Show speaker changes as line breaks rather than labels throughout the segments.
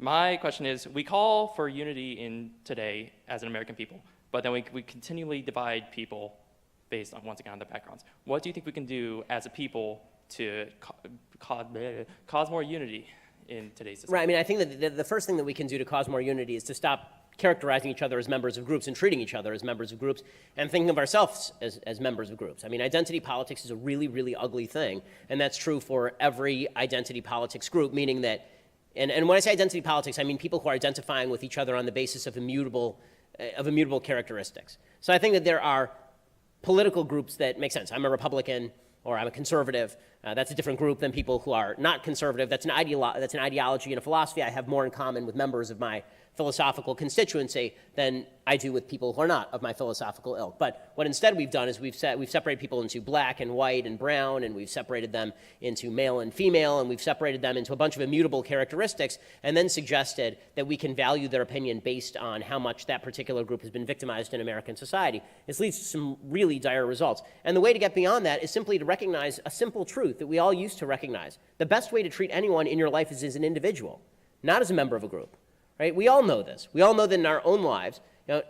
My question is, we call for unity in today as an American people, but then we continually divide people based on, once again, on their backgrounds. What do you think we can do as a people to cause more unity in today's society?
Right, I mean, I think that the first thing that we can do to cause more unity is to stop characterizing each other as members of groups and treating each other as members of groups and thinking of ourselves as members of groups. I mean, identity politics is a really, really ugly thing, and that's true for every identity politics group, meaning that, and when I say identity politics, I mean people who are identifying with each other on the basis of immutable characteristics. So I think that there are political groups that make sense. I'm a Republican or I'm a conservative. That's a different group than people who are not conservative. That's an ideology and a philosophy I have more in common with members of my philosophical constituency than I do with people who are not of my philosophical ilk. But what instead we've done is we've separated people into black and white and brown, and we've separated them into male and female, and we've separated them into a bunch of immutable characteristics, and then suggested that we can value their opinion based on how much that particular group has been victimized in American society. This leads to some really dire results. And the way to get beyond that is simply to recognize a simple truth that we all used to recognize. The best way to treat anyone in your life is as an individual, not as a member of a group. Right? We all know this. We all know that in our own lives,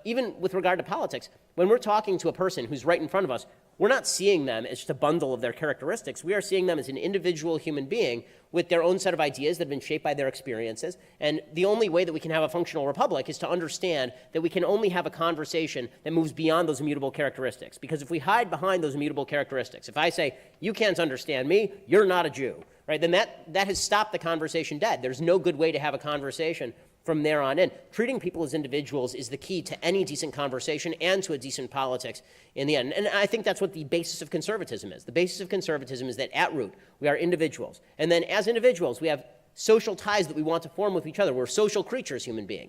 even with regard to politics, when we're talking to a person who's right in front of us, we're not seeing them as just a bundle of their characteristics. We are seeing them as an individual human being with their own set of ideas that have been shaped by their experiences. And the only way that we can have a functional republic is to understand that we can only have a conversation that moves beyond those immutable characteristics. Because if we hide behind those immutable characteristics, if I say, you can't understand me, you're not a Jew, right? Then that has stopped the conversation dead. There's no good way to have a conversation from there on in. Treating people as individuals is the key to any decent conversation and to a decent politics in the end. And I think that's what the basis of conservatism is. The basis of conservatism is that at root, we are individuals. And then as individuals, we have social ties that we want to form with each other. We're social creatures, human beings.